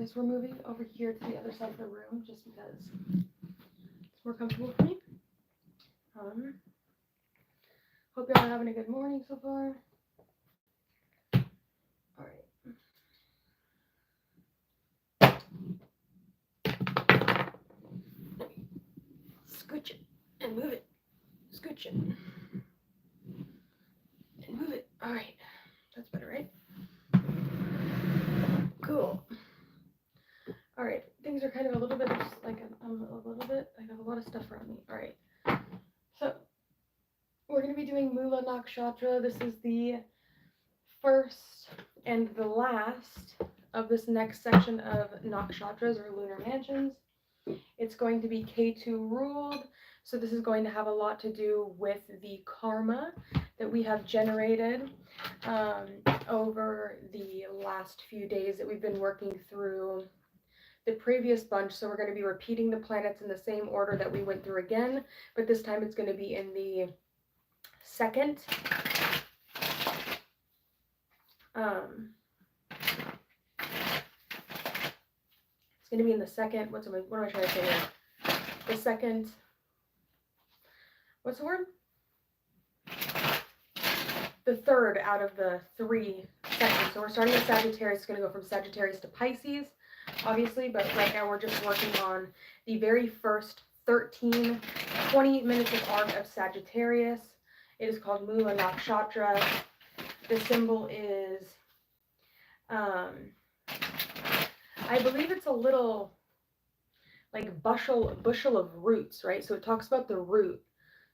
guess we're moving over here to the other side of the room just because it's more comfortable for me. Hope y'all are having a good morning so far. Alright. Scooch it and move it. Scooch it. And move it. Alright. That's better, right? Cool. Alright. Things are kind of a little bit like I have a lot of stuff around me. Alright. So we're going to be doing Mula Nakshatra. This is the first and the last of this next section of nakshatras or lunar mansions. It's going to be K2 ruled, so this is going to have a lot to do with the karma that we have generated over the last few days that we've been working through the previous bunch. So we're going to be repeating the planets in the same order that we went through again, but this time it's going to be in the second it's going to be in the second, what am I trying to say here? The second, what's the word? The third out of the 3 sections. So we're starting with Sagittarius. It's going to go from Sagittarius to Pisces, obviously, but right now we're just working on the very first 20 minutes of arc of Sagittarius. It is called Mula Nakshatra. The symbol is, I believe it's a little like bushel of roots, right? So it talks about the root.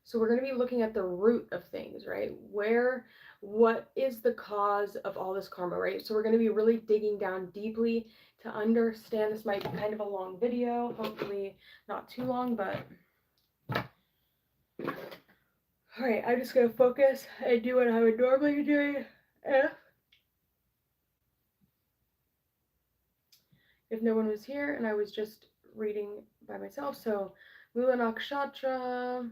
So we're going to be looking at the root of things, right? What is the cause of all this karma, right? So we're going to be really digging down deeply to understand. This might be kind of a long video, hopefully not too long, but all right, I'm just going to focus and do what I would normally be doing if no one was here and I was just reading by myself. So Mula Nakshatra.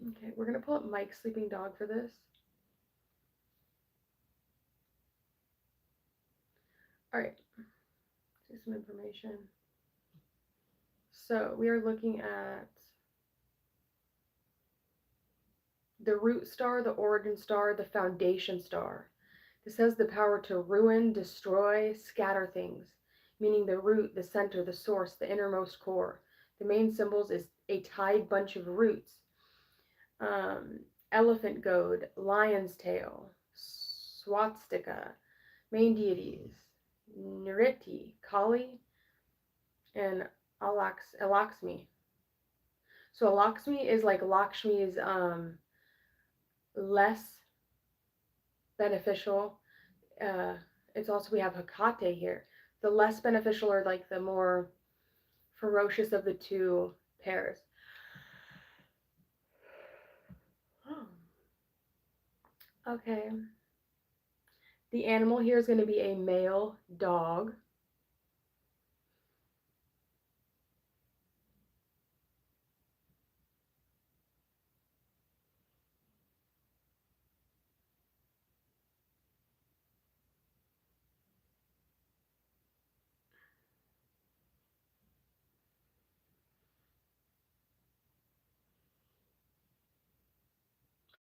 Okay, we're going to pull up Mike's sleeping dog for this. All right, do some information. So we are looking at the root star, the origin star, the foundation star. This has the power to ruin, destroy, scatter things, meaning the root, the center, the source, the innermost core. The main symbols is a tied bunch of roots. Elephant goad, lion's tail, swastika, main deities, Nriti, Kali, and Alakshmi. So Alakshmi is like Lakshmi's less beneficial. It's also, we have Hekate here. The less beneficial or like the more ferocious of the 2 pairs. Okay. The animal here is going to be a male dog.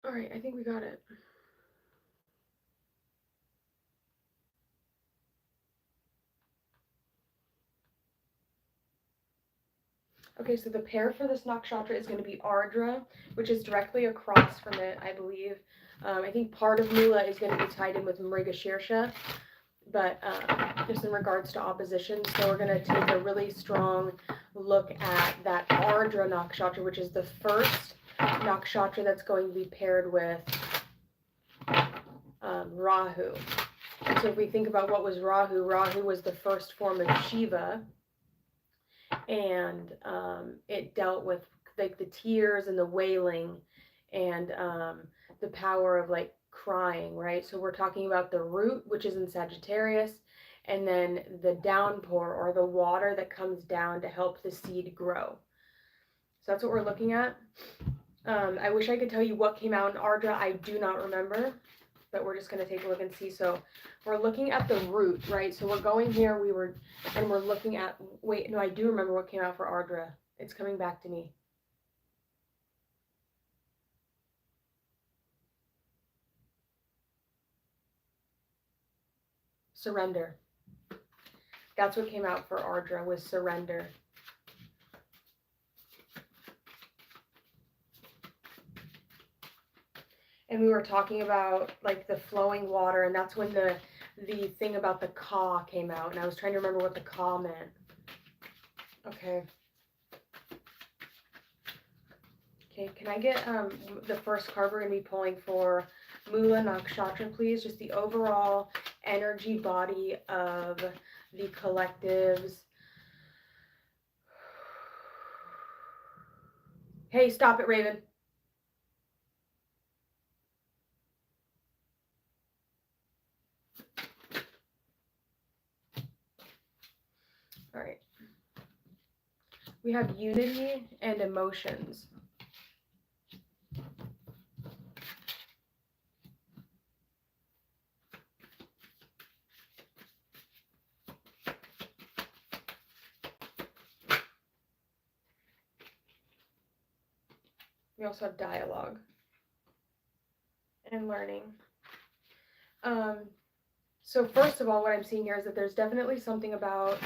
All right, I think we got it. Okay, so the pair for this nakshatra is going to be Ardra, which is directly across from it, I believe. I think part of Mula is going to be tied in with Mrigashirsha, but just in regards to opposition. So we're going to take a really strong look at that Ardra nakshatra, which is the first nakshatra that's going to be paired with Rahu. And so if we think about what was Rahu, Rahu was the first form of Shiva, and it dealt with like the tears and the wailing and the power of like crying, right? So we're talking about the root, which is in Sagittarius, and then the downpour or the water that comes down to help the seed grow. So that's what we're looking at. I wish I could tell you what came out in Ardra. I do not remember, but we're just going to take a look and see. So we're looking at the root, right? So we're going here, and we're looking at, wait, no, I do remember what came out for Ardra. It's coming back to me. Surrender. That's what came out for Ardra, was surrender. And we were talking about like the flowing water, and that's when the thing about the ka came out, and I was trying to remember what the ka meant. Okay. Okay, can I get the first card we're going to be pulling for Mula Nakshatra, please? Just the overall energy body of the collectives. Hey, stop it, Raven. All right. We have unity and emotions. We also have dialogue and learning. So first of all, what I'm seeing here is that there's definitely something about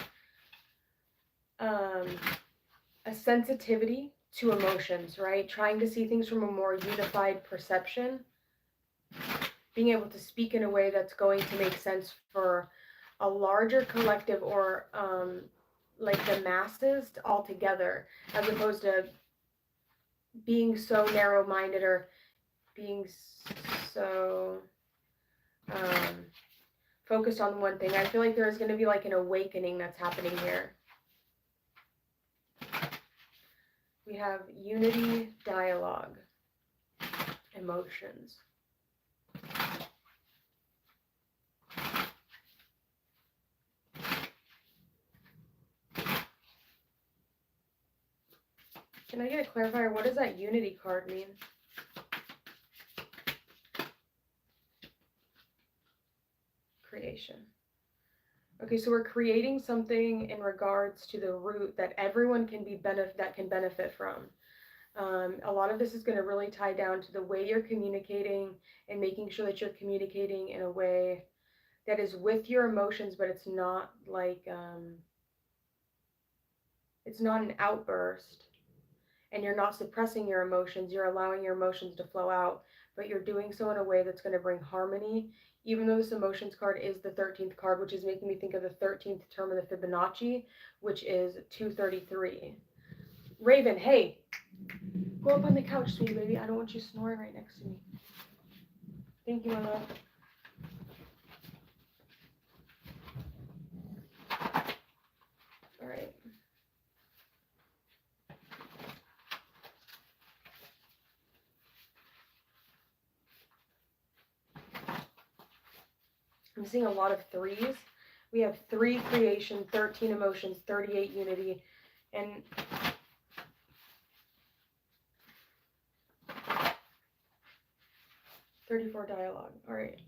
a sensitivity to emotions, right? Trying to see things from a more unified perception. Being able to speak in a way that's going to make sense for a larger collective, or like the masses all together, as opposed to being so narrow-minded or being so focused on one thing. I feel like there's going to be like an awakening that's happening here. We have unity, dialogue, emotions. Can I get a clarifier? What does that unity card mean? Creation. Okay, so we're creating something in regards to the root that everyone can benefit from. A lot of this is going to really tie down to the way you're communicating, and making sure that you're communicating in a way that is with your emotions, but it's not like it's not an outburst, and you're not suppressing your emotions. You're allowing your emotions to flow out, but you're doing so in a way that's going to bring harmony. Even though this emotions card is the 13th card, which is making me think of the 13th term of the Fibonacci, which is 233. Raven, hey, go up on the couch, sweetie baby. I don't want you snoring right next to me. Thank you, my love. All right. I'm seeing a lot of threes. We have 3 creation, 13 emotions, 38 unity, and 34 dialogue. All right.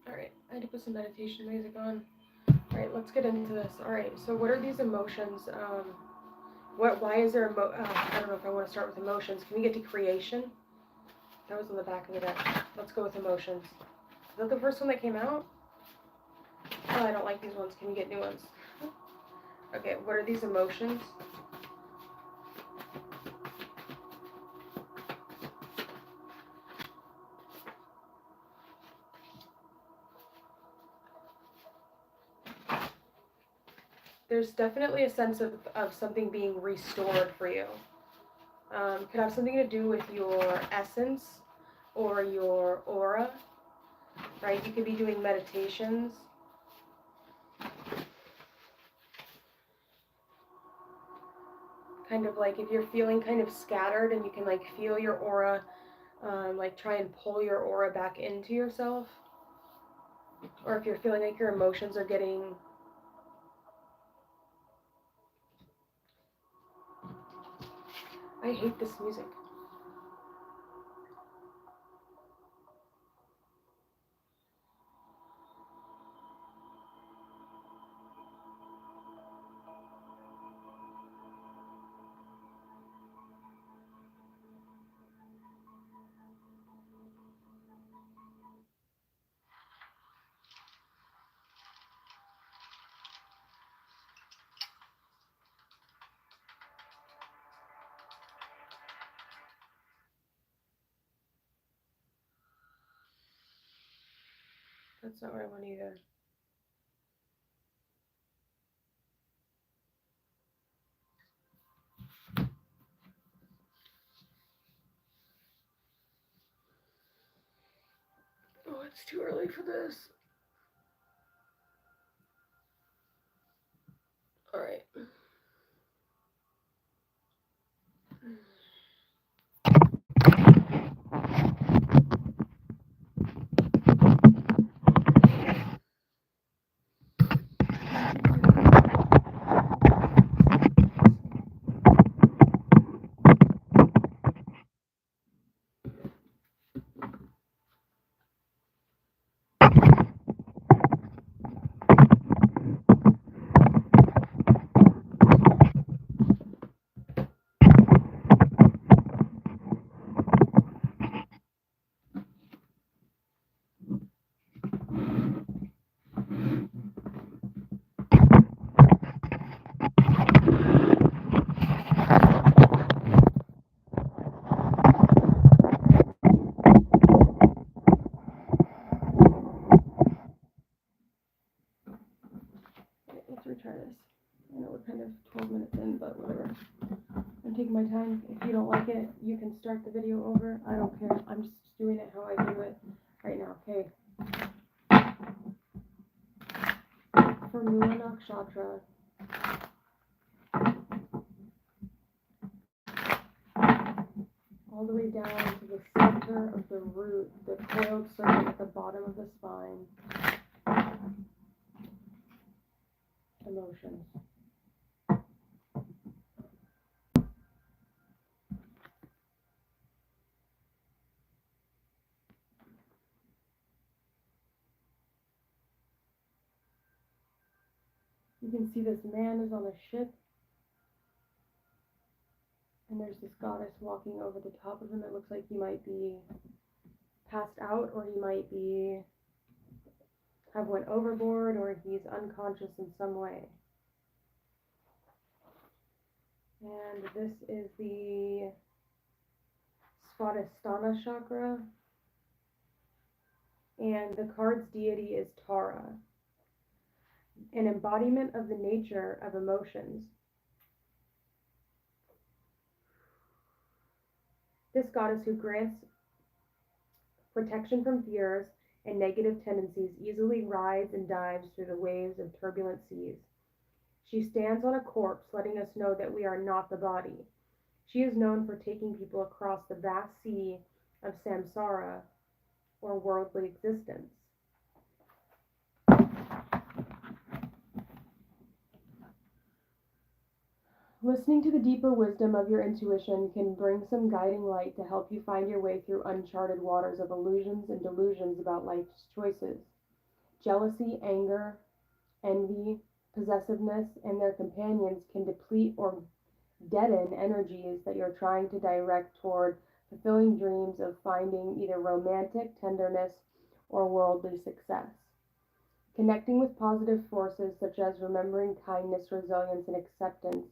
All right, I had to put some meditation music on. All right, let's get into this. All right, so what are these emotions? Why is there I don't know if I want to start with emotions. Can we get to creation? That was on the back of the deck. Let's go with emotions. that the first one that came out? Oh, I don't like these ones. Can you get new ones? Okay, what are these emotions? There's definitely a sense of something being restored for you. Could have something to do with your essence or your aura, right? You could be doing meditations. Kind of like if you're feeling kind of scattered and you can like feel your aura, like try and pull your aura back into yourself. Or if you're feeling like your emotions are getting... I hate this music. That's not what I want either. Oh, it's too early for this. All right. Let's retry this. I know we're kind of 12 minutes in, but whatever. I'm taking my time. If you don't like it, you can start the video over. I don't care. I'm just doing it how I do it right now. Okay. For Mula Nakshatra, all the way down to the center of the root, the coiled serpent at the bottom of the spine. Emotions. You can see this man is on a ship, and there's this goddess walking over the top of him. It looks like he might be passed out, or he might be have went overboard, or he's unconscious in some way. And this is the Svadhisthana chakra, and the card's deity is Tara, an embodiment of the nature of emotions. This goddess, who grants protection from fears and negative tendencies, easily rides and dives through the waves of turbulent seas. She stands on a corpse, letting us know that we are not the body. She is known for taking people across the vast sea of samsara, or worldly existence. Listening to the deeper wisdom of your intuition can bring some guiding light to help you find your way through uncharted waters of illusions and delusions about life's choices. Jealousy, anger, envy, possessiveness, and their companions can deplete or deaden energies that you're trying to direct toward fulfilling dreams of finding either romantic tenderness or worldly success. Connecting with positive forces such as remembering kindness, resilience, and acceptance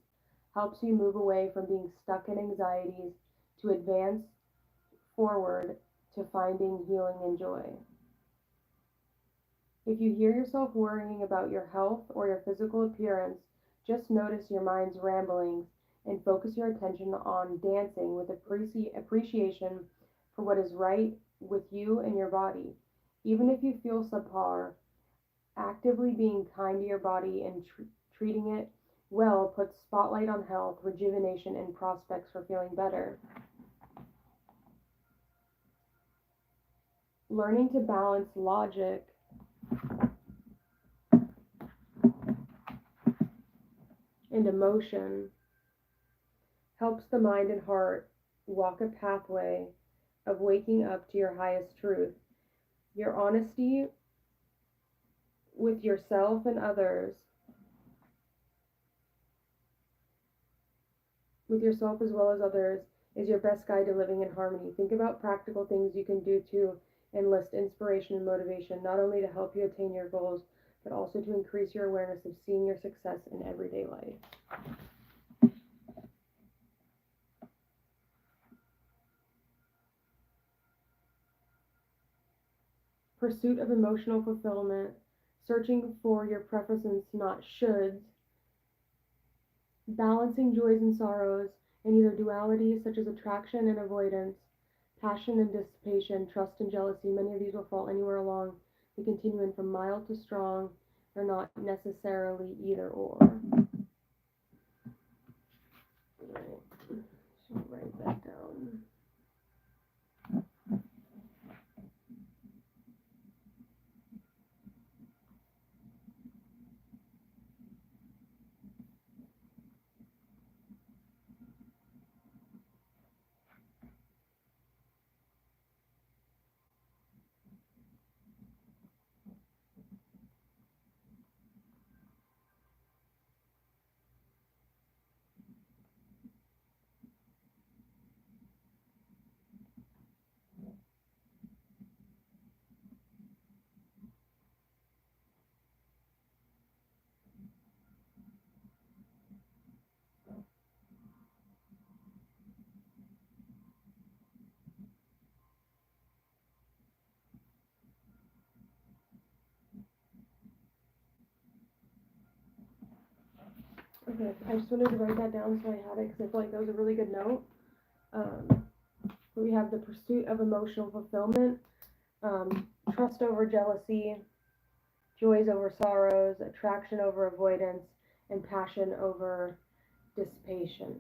helps you move away from being stuck in anxieties to advance forward to finding healing and joy. If you hear yourself worrying about your health or your physical appearance, just notice your mind's ramblings and focus your attention on dancing with appreciation for what is right with you and your body. Even if you feel subpar, actively being kind to your body and treating it well puts spotlight on health, rejuvenation, and prospects for feeling better. Learning to balance logic and emotion helps the mind and heart walk a pathway of waking up to your highest truth. Your honesty with yourself and others, with yourself as well as others, is your best guide to living in harmony. Think about practical things you can do to enlist inspiration and motivation, not only to help you attain your goals, but also to increase your awareness of seeing your success in everyday life. Pursuit of emotional fulfillment, searching for your preferences, not shoulds, balancing joys and sorrows in either duality such as attraction and avoidance, passion and dissipation, trust and jealousy. Many of these will fall anywhere along the continuum from mild to strong. They're not necessarily either or. Right. So write that down. Okay, I just wanted to write that down so I had it because I feel like that was a really good note. We have the pursuit of emotional fulfillment, trust over jealousy, joys over sorrows, attraction over avoidance, and passion over dissipation.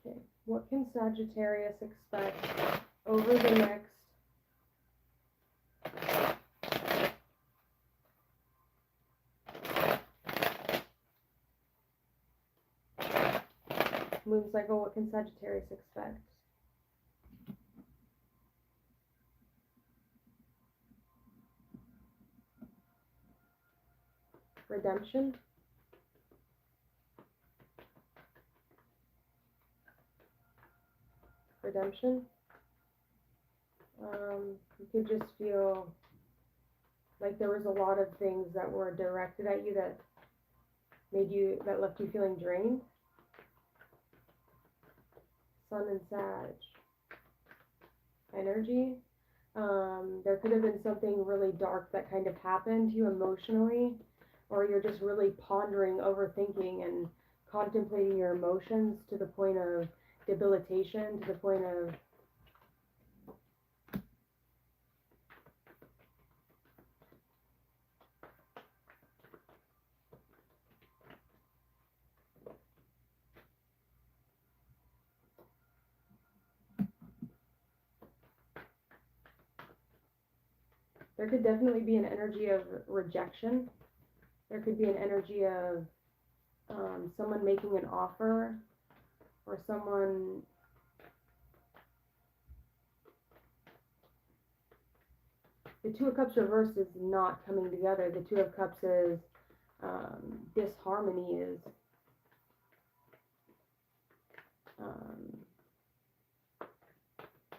Okay, what can Sagittarius expect over the next moon cycle? What can Sagittarius expect? Redemption. Redemption. You could just feel like there was a lot of things that were directed at you that left you feeling drained. Sun and Sag energy. There could have been something really dark that kind of happened to you emotionally, or you're just really pondering, overthinking, and contemplating your emotions to the point of debilitation, to the point of There could definitely be an energy of rejection. There could be an energy of someone making an offer, or someone. The Two of Cups reversed is not coming together. The Two of Cups is disharmony, is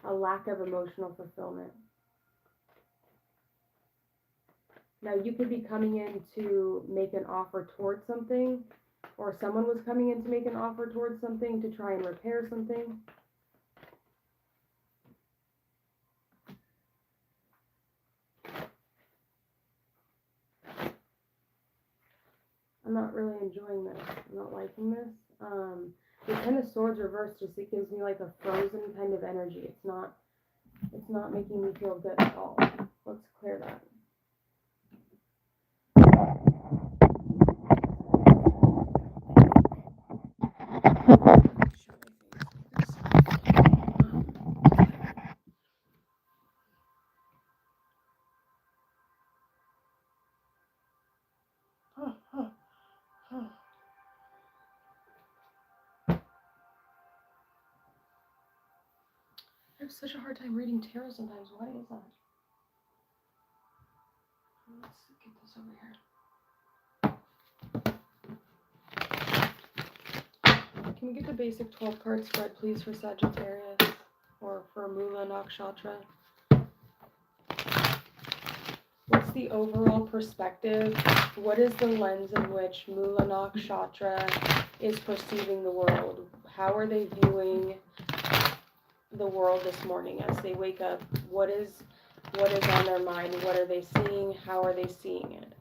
a lack of emotional fulfillment. Now, you could be coming in to make an offer towards something, or someone was coming in to make an offer towards something to try and repair something. I'm not really enjoying this. I'm not liking this. The Ten of Swords reversed just, it gives me like a frozen kind of energy. It's not making me feel good at all. Let's clear that. I have such a hard time reading tarot sometimes. Why is that? Let's get this over here. Can we get the basic 12 card spread, please, for Sagittarius or for Mula Nakshatra? What's the overall perspective? What is the lens in which Mula Nakshatra is perceiving the world? How are they viewing the world this morning as they wake up? What is on their mind? What are they seeing? How are they seeing it?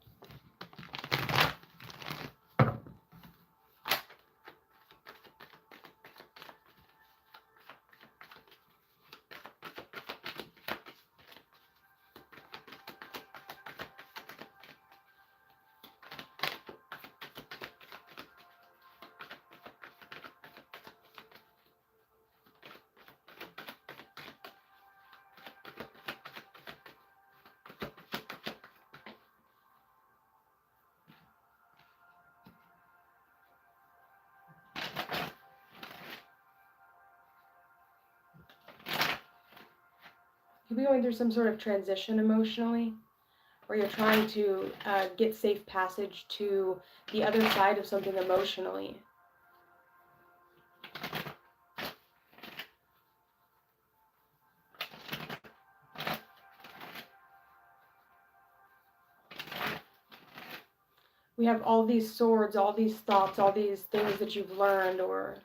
You'll be going through some sort of transition emotionally, where you're trying to get safe passage to the other side of something emotionally. We have all these swords, all these thoughts, all these things that you've learned, or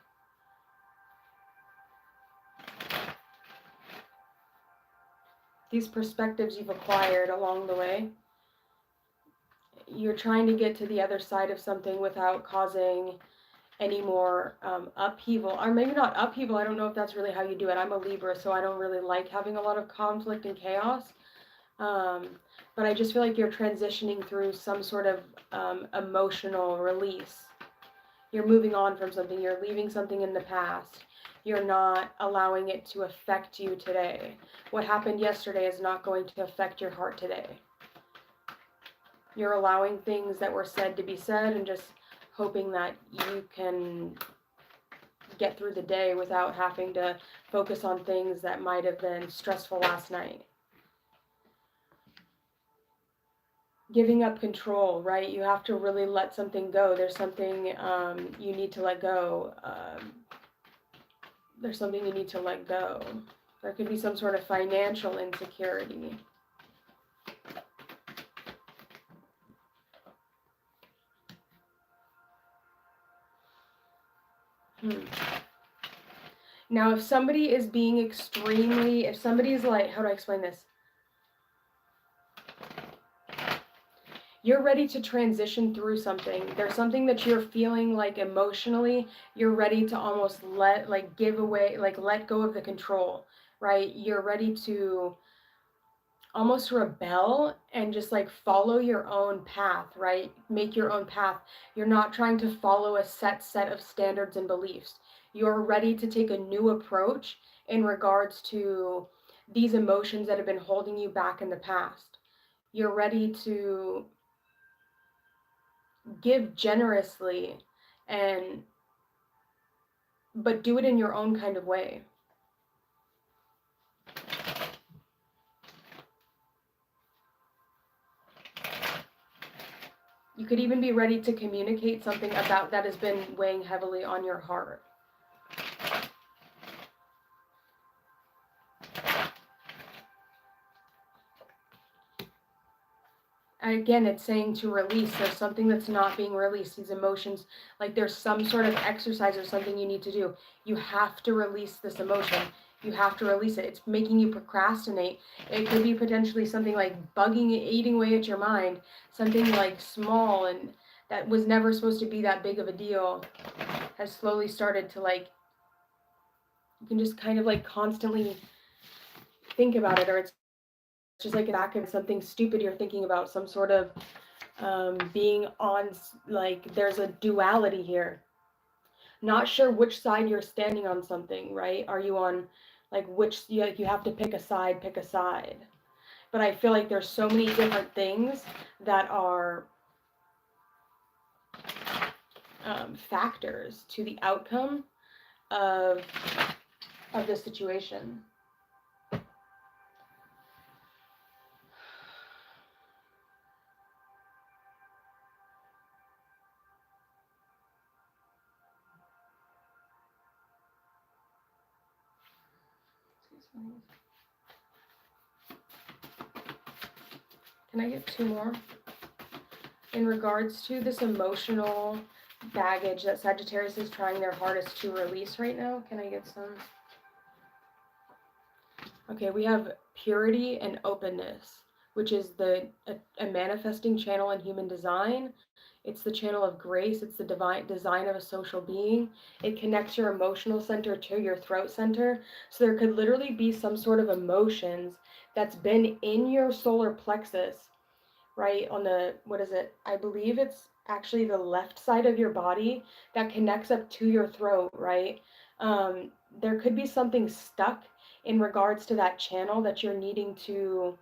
these perspectives you've acquired along the way. You're trying to get to the other side of something without causing any more upheaval, or maybe not upheaval. I don't know if that's really how you do it. I'm a Libra, so I don't really like having a lot of conflict and chaos. But I just feel like you're transitioning through some sort of emotional release. You're moving on from something. You're leaving something in the past. You're not allowing it to affect you today. What happened yesterday is not going to affect your heart today. You're allowing things that were said to be said and just hoping that you can get through the day without having to focus on things that might have been stressful last night. Giving up control, right? You have to really let something go. There's something you need to let go. There's something you need to let go. There could be some sort of financial insecurity. Now, if somebody is being if somebody's like, how do I explain this? You're ready to transition through something. There's something that you're feeling like emotionally, you're ready to almost give away, let go of the control, right? You're ready to almost rebel and just follow your own path, right? Make your own path. You're not trying to follow a set of standards and beliefs. You're ready to take a new approach in regards to these emotions that have been holding you back in the past. you're ready to give generously, and but do it in your own kind of way. You could even be ready to communicate something about that has been weighing heavily on your heart. Again, it's saying to release. There's something that's not being released. These emotions, like there's some sort of exercise or something you need to do. You have to release this emotion. You have to release it. It's making you procrastinate. It could be potentially something like eating away at your mind. Something like small and that was never supposed to be that big of a deal has slowly started to like, you can just kind of like constantly think about it, or it's just like a back of something stupid you're thinking about, some sort of being on, like there's a duality here. Not sure which side you're standing on something, right? Are you on like which, you have to pick a side, pick a side. But I feel like there's so many different things that are factors to the outcome of the situation. Can I get two more? In regards to this emotional baggage that Sagittarius is trying their hardest to release right now, can I get some? Okay, we have purity and openness, which is a manifesting channel in human design. It's the channel of grace. It's the divine design of a social being. It connects your emotional center to your throat center. So there could literally be some sort of emotions that's been in your solar plexus, right? On the, what is it? I believe it's actually the left side of your body that connects up to your throat, right? There could be something stuck in regards to that channel that you're needing to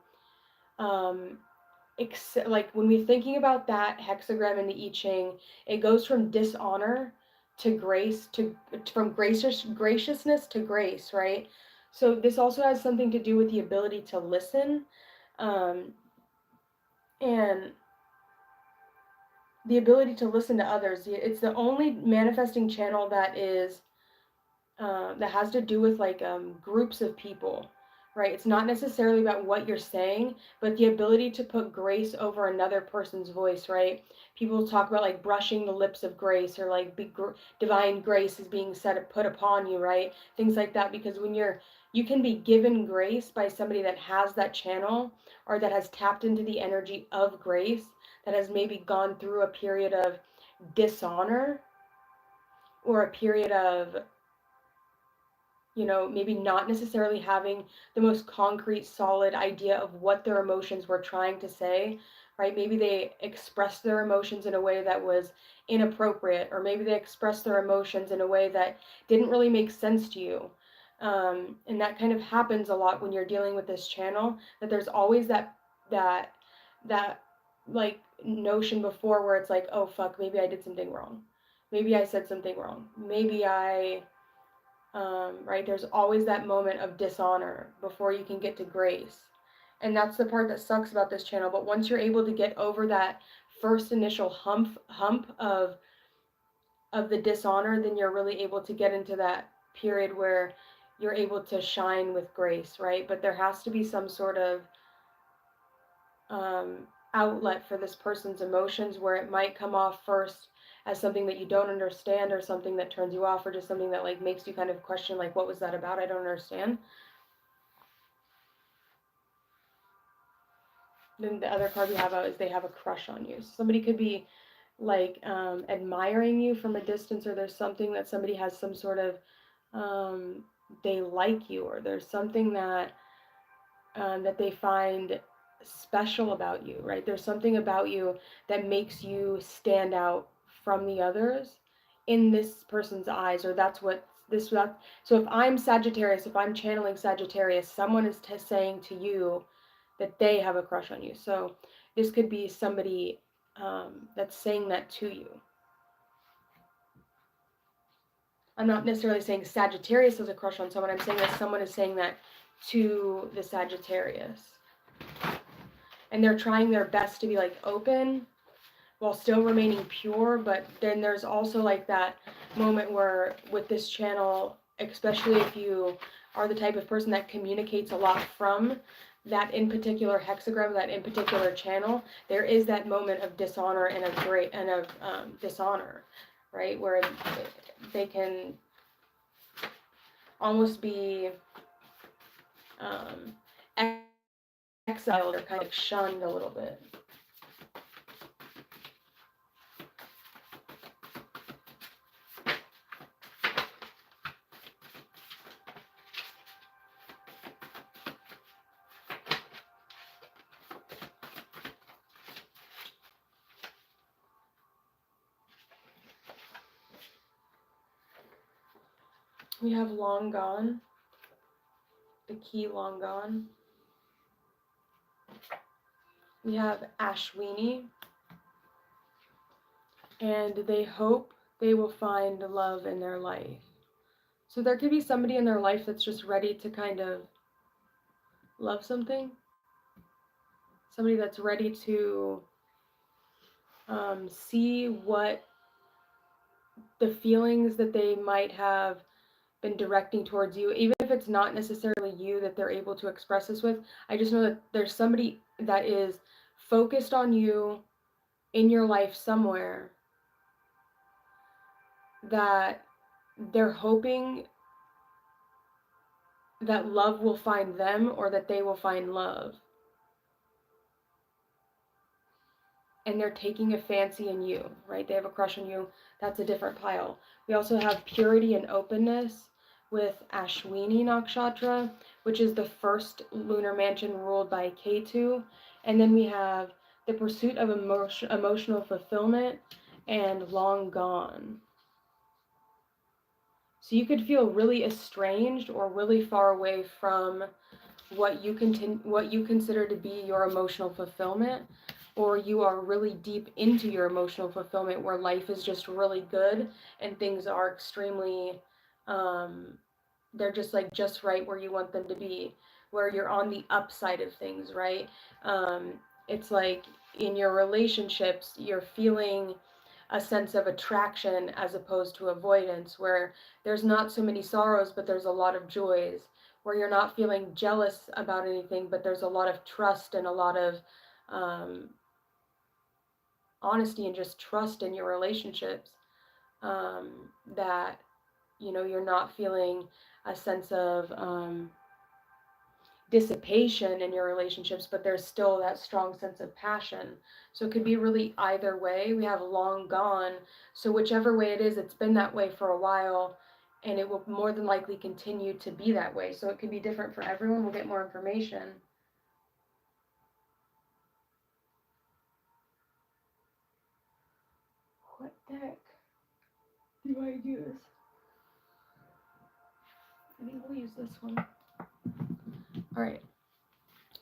like when we're thinking about that hexagram in the I Ching, it goes from dishonor to grace, to from graciousness to grace, right? So this also has something to do with the ability to listen, and the ability to listen to others. It's the only manifesting channel that is that has to do with like groups of people, right? It's not necessarily about what you're saying, but the ability to put grace over another person's voice, right? People talk about like brushing the lips of grace, or like divine grace is being put upon you, right? Things like that, because when you can be given grace by somebody that has that channel, or that has tapped into the energy of grace, that has maybe gone through a period of dishonor, or a period of, maybe not necessarily having the most concrete, solid idea of what their emotions were trying to say, right? Maybe they expressed their emotions in a way that was inappropriate, or maybe they expressed their emotions in a way that didn't really make sense to you. And that kind of happens a lot when you're dealing with this channel, that there's always that like notion before where it's like, oh fuck, maybe I did something wrong. Maybe I said something wrong. Maybe right? There's always that moment of dishonor before you can get to grace. And that's the part that sucks about this channel. But once you're able to get over that first initial hump of the dishonor, then you're really able to get into that period where you're able to shine with grace, right? But there has to be some sort of outlet for this person's emotions, where it might come off first as something that you don't understand, or something that turns you off, or just something that like makes you kind of question, like, what was that about? I don't understand. Then the other card we have out is they have a crush on you. So somebody could be like admiring you from a distance, or there's something that somebody has some sort of they like you, or there's something that that they find special about you, right? There's something about you that makes you stand out from the others in this person's eyes, or that's what this that. So if I'm Sagittarius, if I'm channeling Sagittarius, someone is saying to you that they have a crush on you. So this could be somebody that's saying that to you. I'm not necessarily saying Sagittarius has a crush on someone. I'm saying that someone is saying that to the Sagittarius. And they're trying their best to be like open while still remaining pure. But then there's also like that moment where with this channel, especially if you are the type of person that communicates a lot from that in particular hexagram, that in particular channel, there is that moment of dishonor and of dishonor, right? Where they can almost be exiled or kind of shunned a little bit. We have long gone, the key long gone. We have Ashwini, and they hope they will find love in their life. So there could be somebody in their life that's just ready to kind of love something. Somebody that's ready to see what the feelings that they might have been directing towards you, even if it's not necessarily you that they're able to express this with. I just know that there's somebody that is focused on you in your life somewhere, that they're hoping that love will find them or that they will find love. And they're taking a fancy in you, right? They have a crush on you. That's a different pile. We also have purity and openness with Ashwini nakshatra, which is the first lunar mansion ruled by Ketu. And then we have the pursuit of emotional fulfillment and long gone. So you could feel really estranged or really far away from what you consider to be your emotional fulfillment, or you are really deep into your emotional fulfillment where life is just really good and things are extremely they're just like just right where you want them to be, where you're on the upside of things, right? It's like in your relationships you're feeling a sense of attraction as opposed to avoidance, where there's not so many sorrows but there's a lot of joys, where you're not feeling jealous about anything but there's a lot of trust and a lot of honesty and just trust in your relationships, that you're not feeling a sense of dissipation in your relationships, but there's still that strong sense of passion. So it could be really either way. We have long gone, so whichever way it is, it's been that way for a while and it will more than likely continue to be that way. So it could be different for everyone. We'll get more information. What the heck do I use? I think we'll use this one. All right,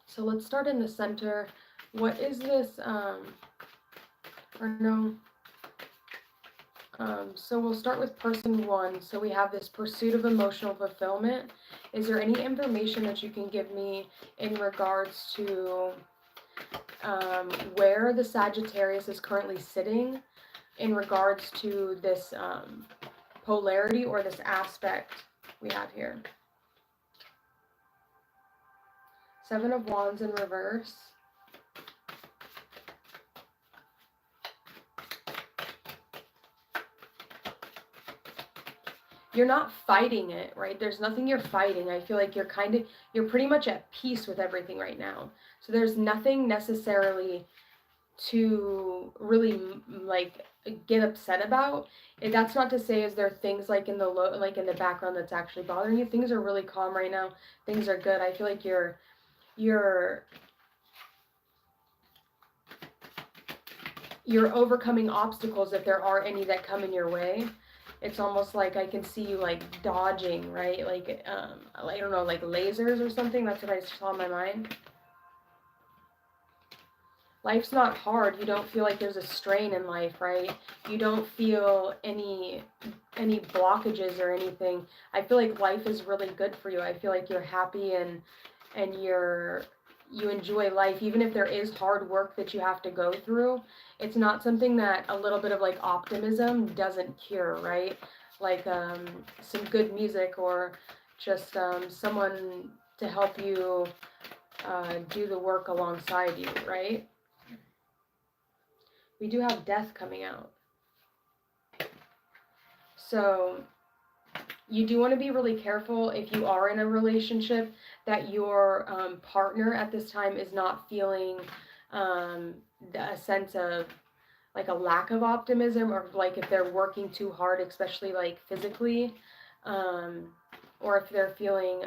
so let's start in the center. What is this, so we'll start with person one. So we have this pursuit of emotional fulfillment. Is there any information that you can give me in regards to where the Sagittarius is currently sitting in regards to this polarity or this aspect we have here? Seven of Wands in reverse. You're not fighting it, right? There's nothing you're fighting. I feel like you're pretty much at peace with everything right now. So there's nothing necessarily to really like get upset about. And that's not to say is there things like in the background that's actually bothering you. Things are really calm right now. Things are good. I feel like you're overcoming obstacles if there are any that come in your way. It's almost like I can see you like dodging, right? Like I don't know, like lasers or something. That's what I saw in my mind. life's not hard. You don't feel like there's a strain in life, right? You don't feel any blockages or anything. I feel like life is really good for you. I feel like you're happy and you enjoy life, even if there is hard work that you have to go through. It's not something that a little bit of like optimism doesn't cure, right? Like some good music or just someone to help you do the work alongside you, right? We do have death coming out. So you do want to be really careful if you are in a relationship that your partner at this time is not feeling a sense of like a lack of optimism, or like if they're working too hard, especially like physically, or if they're feeling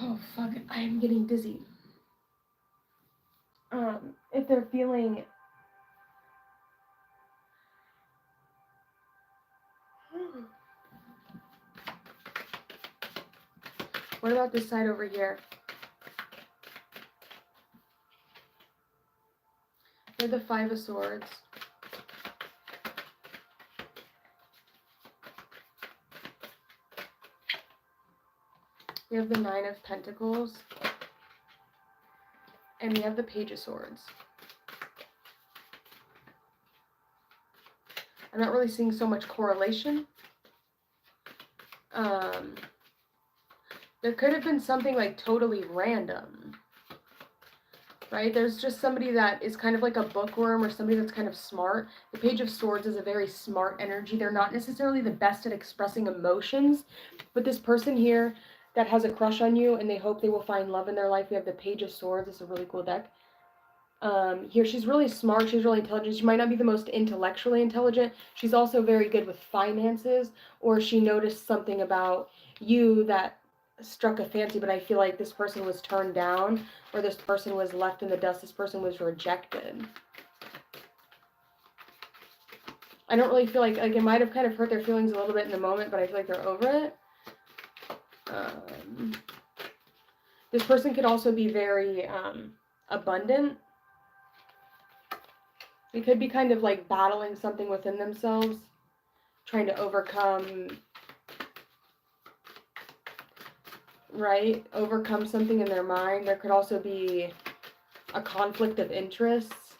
oh fuck, I am getting dizzy. If they're feeling what about this side over here? They're the Five of Swords. We have the Nine of Pentacles. And we have the Page of Swords. I'm not really seeing so much correlation. There could have been something like totally random. Right? There's just somebody that is kind of like a bookworm or somebody that's kind of smart. The Page of Swords is a very smart energy. They're not necessarily the best at expressing emotions, but this person here that has a crush on you and they hope they will find love in their life. We have the Page of Swords. It's a really cool deck. Here, she's really smart. She's really intelligent. She might not be the most intellectually intelligent. She's also very good with finances, or she noticed something about you that struck a fancy, but I feel like this person was turned down, or this person was left in the dust. This person was rejected. I don't really feel like it might have kind of hurt their feelings a little bit in the moment, but I feel like they're over it. This person could also be very abundant. They could be kind of like battling something within themselves, trying to overcome, right? Overcome something in their mind. There could also be a conflict of interests.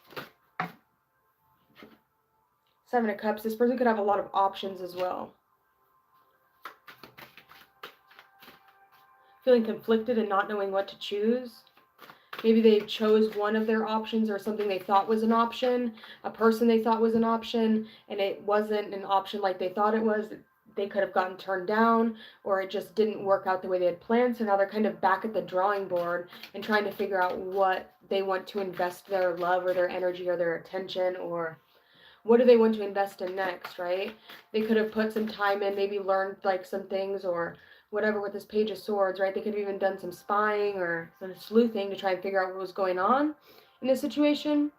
Seven of Cups. This person could have a lot of options as well. Feeling conflicted and not knowing what to choose. Maybe they chose one of their options or something they thought was an option, a person they thought was an option, and it wasn't an option like they thought it was. They could have gotten turned down, or it just didn't work out the way they had planned. So now they're kind of back at the drawing board and trying to figure out what they want to invest their love or their energy or their attention, or what do they want to invest in next, right? They could have put some time in, maybe learned like some things or whatever with this Page of Swords, right? They could have even done some spying or some sleuthing to try and figure out what was going on in this situation.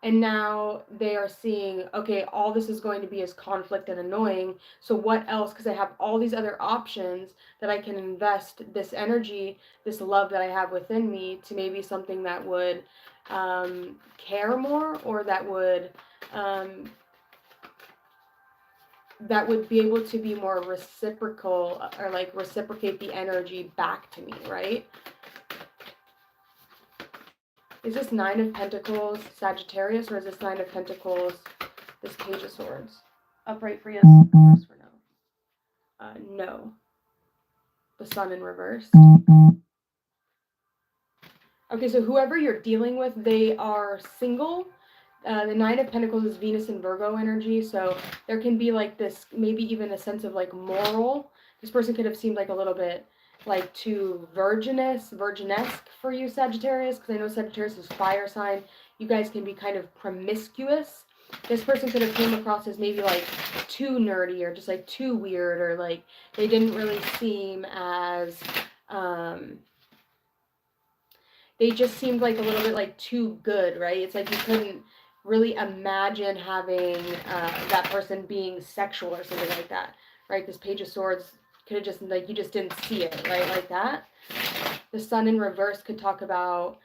And now they are seeing, okay, all this is going to be is conflict and annoying. So what else? Because I have all these other options that I can invest this energy, this love that I have within me to maybe something that would care more, or that would be able to be more reciprocal, or like reciprocate the energy back to me, right? Is this Nine of Pentacles Sagittarius, or is this Nine of Pentacles this Page of Swords? Upright for yes, reverse for no. No. The Sun in reverse. Okay, so whoever you're dealing with, they are single. The Nine of Pentacles is Venus and Virgo energy, so there can be like this, maybe even a sense of like moral. This person could have seemed like a little bit like too virginesque for you, Sagittarius, because I know Sagittarius is fire sign. You guys can be kind of promiscuous. This person could have came across as maybe like too nerdy, or just like too weird, or like they didn't really seem as they just seemed like a little bit like too good, right? It's like you couldn't really imagine having that person being sexual or something like that, right? This Page of Swords could have just, like, you just didn't see it, right? Like that. The Sun in reverse could talk about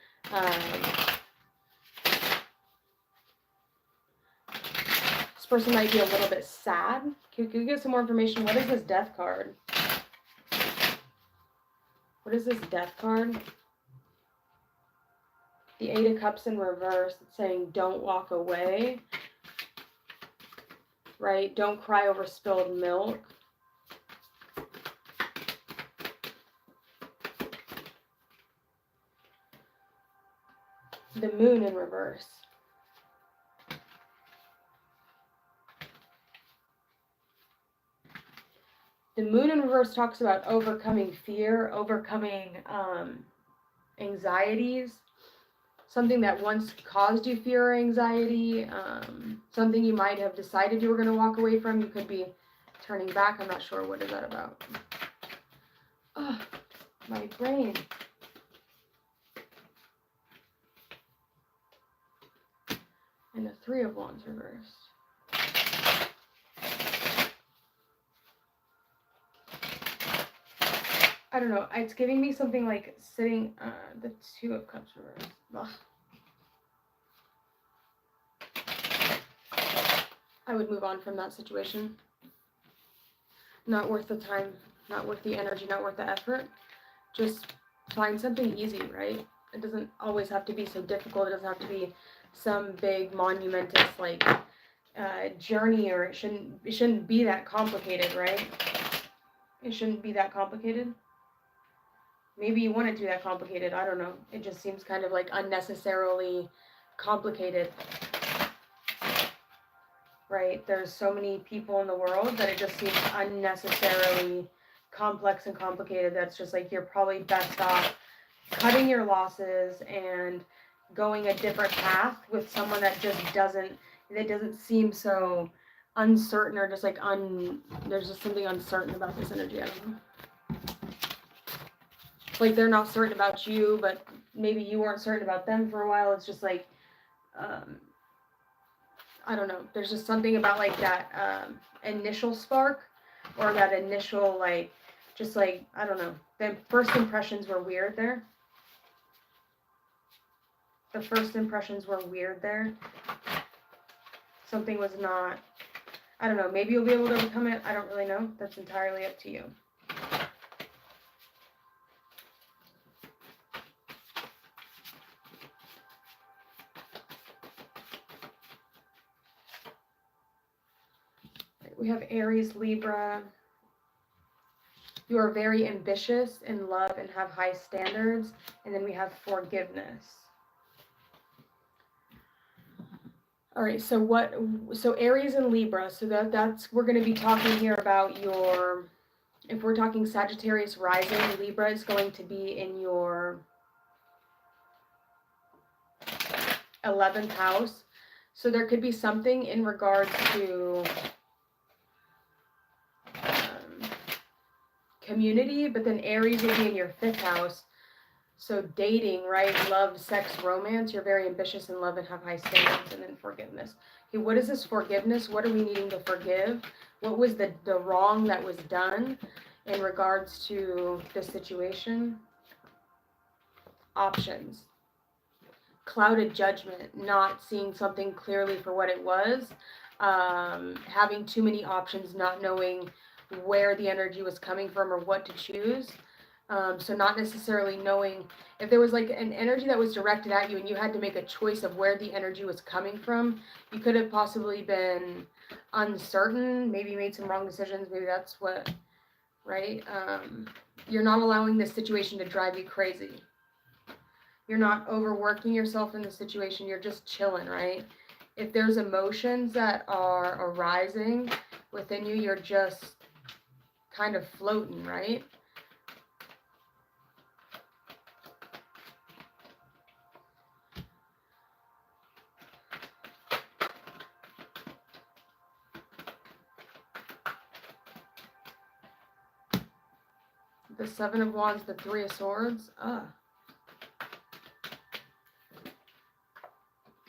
This person might be a little bit sad. Can you get some more information? What is this death card? What is this death card? The 8 of Cups in reverse. It's saying don't walk away. Right? Don't cry over spilled milk. The Moon in reverse. The Moon in reverse talks about overcoming fear, overcoming anxieties, something that once caused you fear or anxiety, something you might have decided you were going to walk away from. You could be turning back. I'm not sure. What is that about? Oh, my brain. And the 3 of Wands reversed. I don't know. It's giving me something like sitting, the 2 of Cups reversed. Ugh. I would move on from that situation. Not worth the time, not worth the energy, not worth the effort. Just find something easy, right? It doesn't always have to be so difficult. It doesn't have to be some big monumentous like journey, or it shouldn't be that complicated, right? It shouldn't be that complicated. Maybe you want it to be that complicated. I don't know. It just seems kind of like unnecessarily complicated. Right? There's so many people in the world that it just seems unnecessarily complex and complicated. That's just like you're probably best off cutting your losses and going a different path with someone that just doesn't seem so uncertain, or just like there's just something uncertain about this energy. I don't know. Like they're not certain about you, but maybe you weren't certain about them for a while. It's just like I don't know. There's just something about like that initial spark, or that initial like, just like, I don't know. The first impressions were weird there. The first impressions were weird there. Something was not, I don't know. Maybe you'll be able to overcome it. I don't really know. That's entirely up to you. We have Aries, Libra. You are very ambitious in love and have high standards. And then we have forgiveness. All right, so Aries and Libra. So that's, we're going to be talking here about your, if we're talking Sagittarius rising, Libra is going to be in your 11th house. So there could be something in regards to community, but then Aries will be in your 5th house. So dating, right? Love, sex, romance. You're very ambitious in love and have high standards. And then forgiveness. Okay, what is this forgiveness? What are we needing to forgive? What was the wrong that was done in regards to the situation? Options. Clouded judgment. Not seeing something clearly for what it was. Having too many options, not knowing where the energy was coming from or what to choose. So not necessarily knowing if there was like an energy that was directed at you and you had to make a choice of where the energy was coming from. You could have possibly been uncertain, maybe made some wrong decisions. Maybe that's what, right? You're not allowing this situation to drive you crazy. You're not overworking yourself in the situation. You're just chilling, right? If there's emotions that are arising within you, you're just kind of floating, right? The 7 of Wands, the 3 of Swords.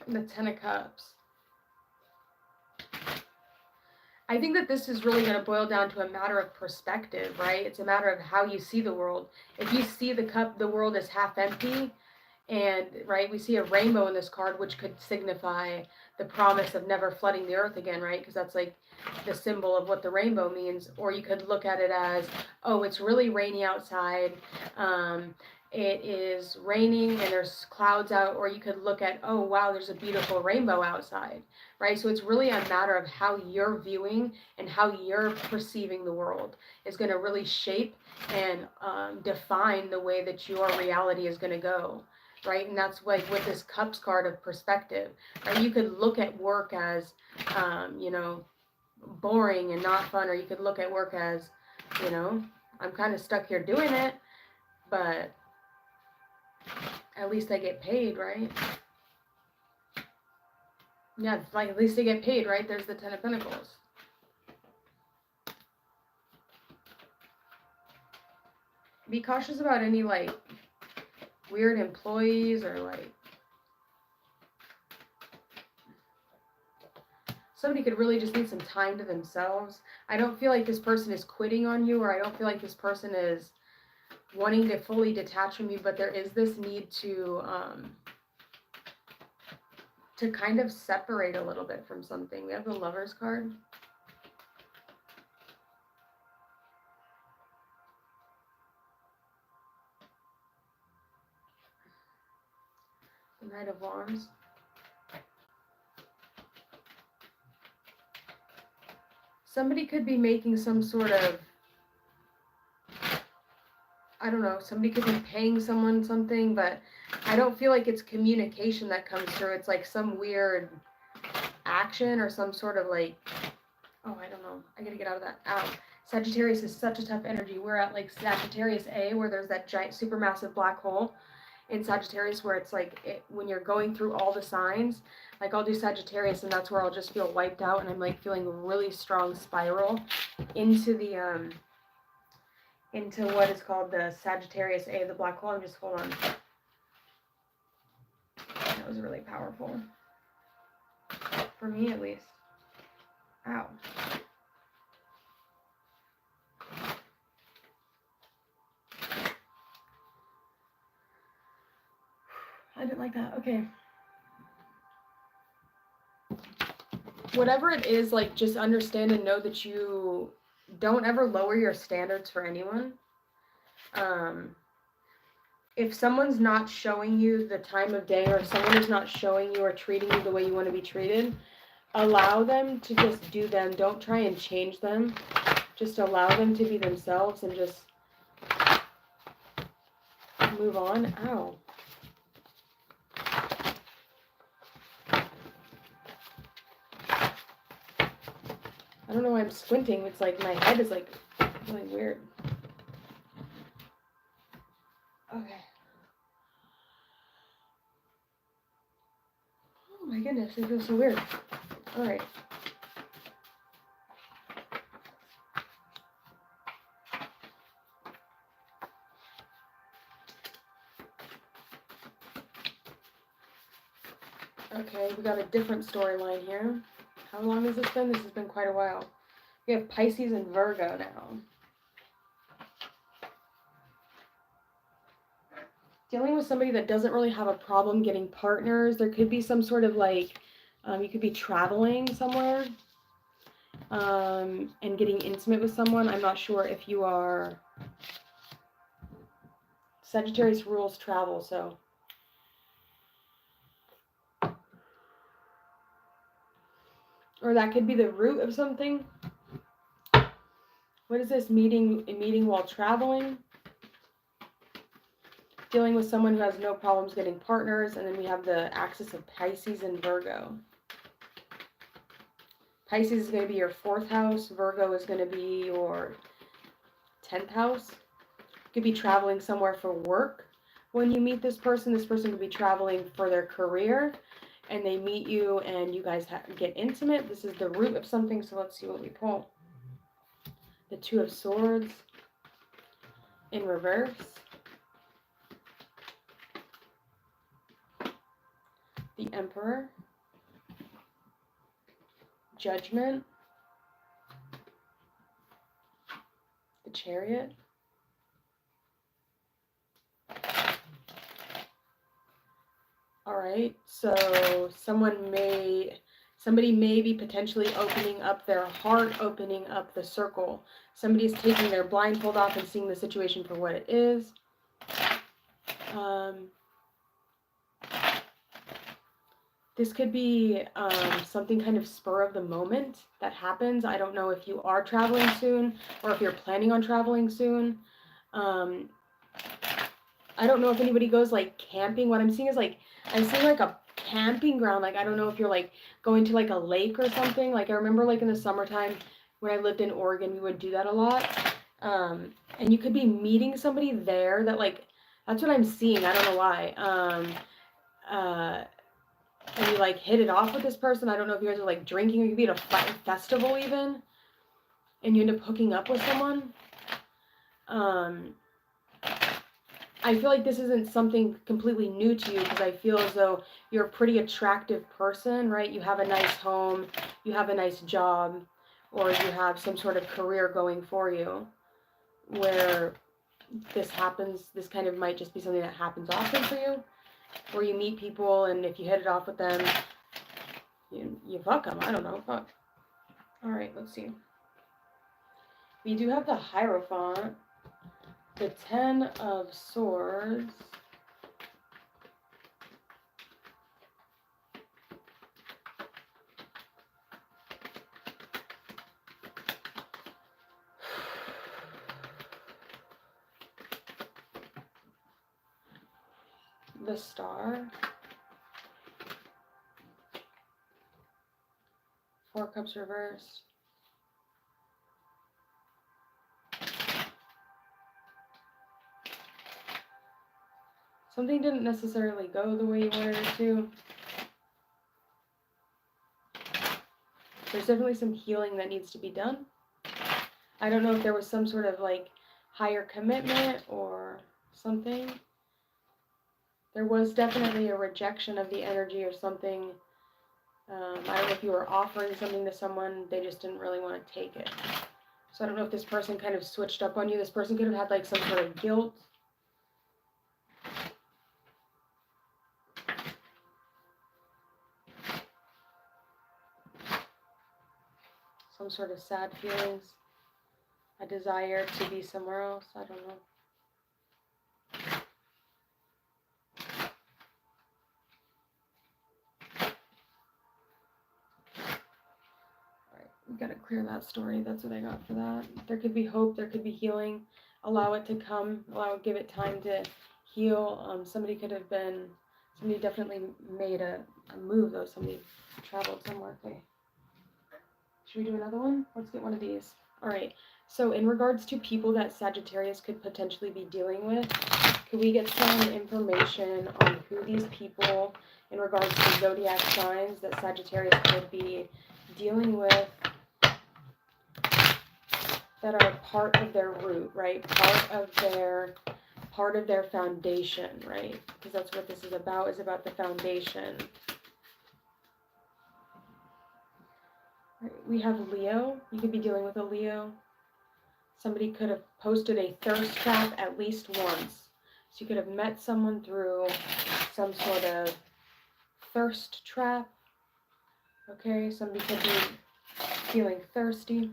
The 10 of Cups. I think that this is really going to boil down to a matter of perspective, right? It's a matter of how you see the world. If you see the world as half empty, And, right, we see a rainbow in this card, which could signify the promise of never flooding the earth again, right? Because that's like the symbol of what the rainbow means. Or you could look at it as, oh, it's really rainy outside. It is raining and there's clouds out. Or you could look at, oh, wow, there's a beautiful rainbow outside, right? So it's really a matter of how you're viewing and how you're perceiving the world is going to really shape and define the way that your reality is going to go. Right, and that's like with this cups card of perspective. Right, you could look at work as, you know, boring and not fun, or you could look at work as, you know, I'm kind of stuck here doing it, but at least I get paid, right? Yeah, like at least I get paid, right? There's the Ten of Pentacles. Be cautious about any like weird employees or like somebody could really just need some time to themselves. I don't feel like this person is quitting on you, or I don't feel like this person is wanting to fully detach from you, but there is this need to kind of separate a little bit from something. We have the Lovers card. The Knight of Wands. Somebody could be making some sort of, I don't know, somebody could be paying someone something, but I don't feel like it's communication that comes through. It's like some weird action or some sort of like, oh, I don't know. I gotta get out of that. Ow. Sagittarius is such a tough energy. We're at like Sagittarius A, where there's that giant supermassive black hole in Sagittarius, where it's like when you're going through all the signs, like I'll do Sagittarius and that's where I'll just feel wiped out, and I'm like feeling a really strong spiral into the into what is called the Sagittarius A, the black hole. I'm just, hold on. That was really powerful. For me at least. Ow. I didn't like that. Okay. Whatever it is, like, just understand and know that you don't ever lower your standards for anyone. If someone's not showing you the time of day, or if someone is not showing you or treating you the way you want to be treated, allow them to just do them. Don't try and change them. Just allow them to be themselves and just move on. Ow. I don't know why I'm squinting. It's like my head is like really weird. Okay. Oh my goodness, it feels so weird. Alright. Okay, we got a different storyline here. How long has this been? This has been quite a while. We have Pisces and Virgo now. Dealing with somebody that doesn't really have a problem getting partners. There could be some sort of like, you could be traveling somewhere and getting intimate with someone. I'm not sure if you are. Sagittarius rules travel, so. Or that could be the root of something. What is this? Meeting while traveling? Dealing with someone who has no problems getting partners, and then we have the axis of Pisces and Virgo. Pisces is going to be your 4th house. Virgo is going to be your 10th house. You could be traveling somewhere for work when you meet this person. This person could be traveling for their career, and they meet you, and you guys get intimate. This is the root of something, so let's see what we pull. The 2 of Swords in reverse. The Emperor, Judgment, the Chariot, All right, so somebody may be potentially opening up their heart, opening up the circle. Somebody's taking their blindfold off and seeing the situation for what it is. This could be something kind of spur of the moment that happens. I don't know if you are traveling soon or if you're planning on traveling soon. I don't know if anybody goes like camping. What I'm seeing is like, I'm seeing like a camping ground. Like, I don't know if you're like going to like a lake or something. Like, I remember like in the summertime when I lived in Oregon, we would do that a lot. And you could be meeting somebody there that like, that's what I'm seeing. I don't know why. And you like hit it off with this person. I don't know if you guys are like drinking, or you could be at a festival even, and you end up hooking up with someone. I feel like this isn't something completely new to you, because I feel as though you're a pretty attractive person, right? You have a nice home, you have a nice job, or you have some sort of career going for you, where this happens. This kind of might just be something that happens often for you, where you meet people, and if you hit it off with them, you fuck them. I don't know. Fuck. All right, let's see. We do have the Hierophant, the 10 of Swords, the Star, 4 Cups reversed, something didn't necessarily go the way you wanted it to. There's definitely some healing that needs to be done. I don't know if there was some sort of like higher commitment or something. There was definitely a rejection of the energy or something. I don't know if you were offering something to someone, they just didn't really want to take it. So I don't know if this person kind of switched up on you. This person could have had like some sort of guilt. Some sort of sad feelings. A desire to be somewhere else. I don't know. Alright, we gotta clear that story. That's what I got for that. There could be hope, there could be healing. Allow it to come. Give it time to heal. Somebody definitely made a move though. Somebody traveled somewhere. Okay. Should we do another one? Let's get one of these. Alright, so in regards to people that Sagittarius could potentially be dealing with, could we get some information on who these people, in regards to zodiac signs that Sagittarius could be dealing with, that are part of their root, right? Part of their foundation, right? Because that's what this is about the foundation. Right, we have Leo. You could be dealing with a Leo. Somebody could have posted a thirst trap at least once. So you could have met someone through some sort of thirst trap. Okay, somebody could be feeling thirsty.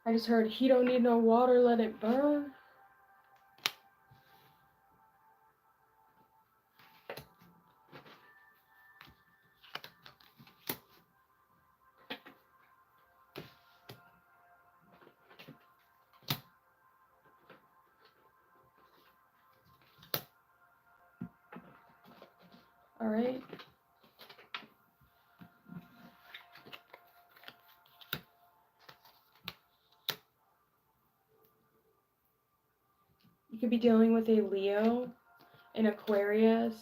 I just heard, he don't need no water, let it burn. All right. You could be dealing with a Leo, an Aquarius.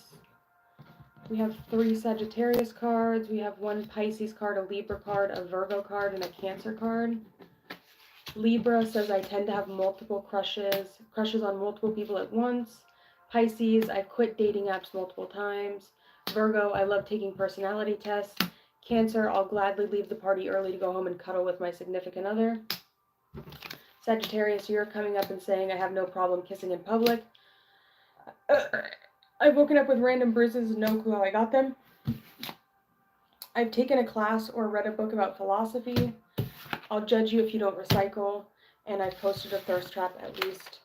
We have 3 Sagittarius cards. We have 1 Pisces card, a Libra card, a Virgo card, and a Cancer card. Libra says I tend to have multiple crushes on multiple people at once. Pisces, I've quit dating apps multiple times. Virgo, I love taking personality tests. Cancer, I'll gladly leave the party early to go home and cuddle with my significant other. Sagittarius, you're coming up and saying I have no problem kissing in public. I've woken up with random bruises, no clue how I got them. I've taken a class or read a book about philosophy. I'll judge you if you don't recycle. And I've posted a thirst trap at least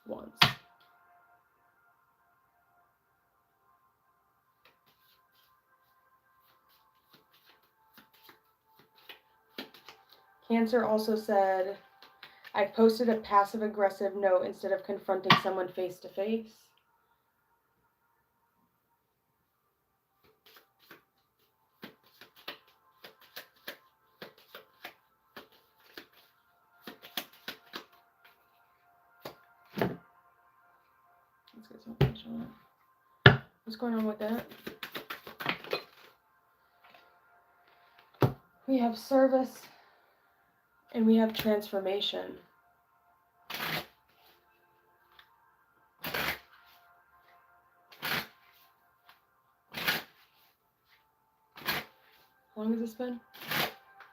once. Cancer also said, I've posted a passive-aggressive note instead of confronting someone face-to-face. Let's get some attention on that. What's going on with that? We have service and we have transformation. How long has this been?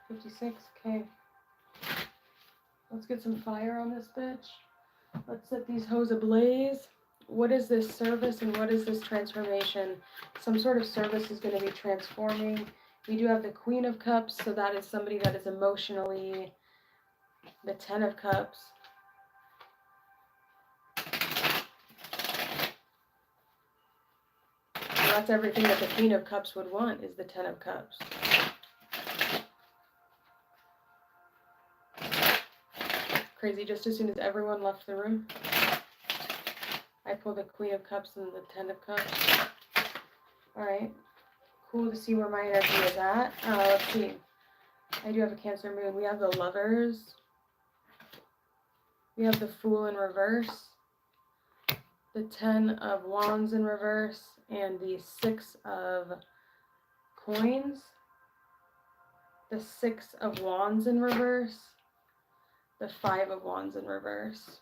56? Okay. Let's get some fire on this bitch. Let's set these hoes ablaze. What is this service and what is this transformation? Some sort of service is going to be transforming. We do have the Queen of Cups, so that is somebody that is emotionally, the 10 of Cups. And that's everything that the Queen of Cups would want, is the 10 of Cups. Crazy, just as soon as everyone left the room, I pulled the Queen of Cups and the 10 of Cups. Alright. Cool to see where my energy is at. Let's see. I do have a Cancer moon. We have the Lovers. We have the Fool in reverse. The 10 of Wands in reverse. And the 6 of Coins. The 6 of Wands in reverse. The 5 of Wands in reverse.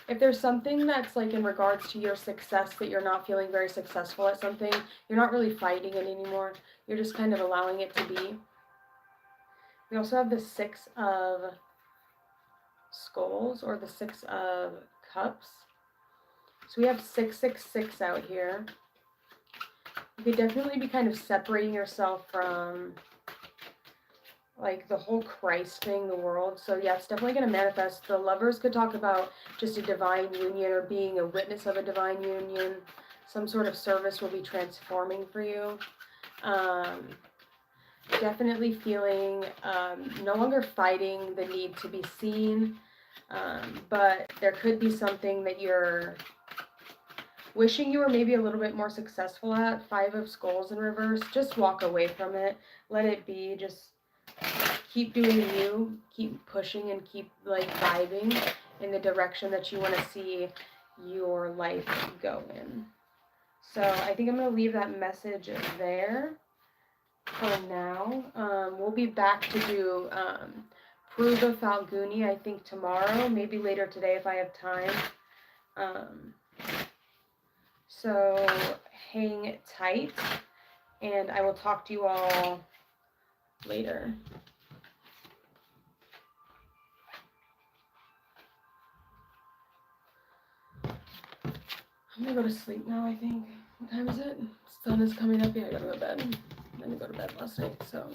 If there's something that's like in regards to your success that you're not feeling very successful at something, you're not really fighting it anymore. You're just kind of allowing it to be. We also have the 6 of Skulls, or the 6 of Cups. So we have 666 out here. You could definitely be kind of separating yourself from like the whole Christ thing, the world. So yeah, it's definitely going to manifest. The Lovers could talk about just a divine union or being a witness of a divine union. Some sort of service will be transforming for you. Definitely feeling no longer fighting the need to be seen. But there could be something that you're wishing you were maybe a little bit more successful at. 5 of Skulls in reverse. Just walk away from it. Let it be. Just keep doing you, keep pushing, and keep like vibing in the direction that you want to see your life go in. So I think I'm going to leave that message there for now. We'll be back to do Pruva Falguni, I think tomorrow, maybe later today if I have time. So hang tight, and I will talk to you all later. I'm gonna go to sleep now, I think. What time is it? Sun is coming up. Yeah, I gotta go to bed. I didn't go to bed last night, so.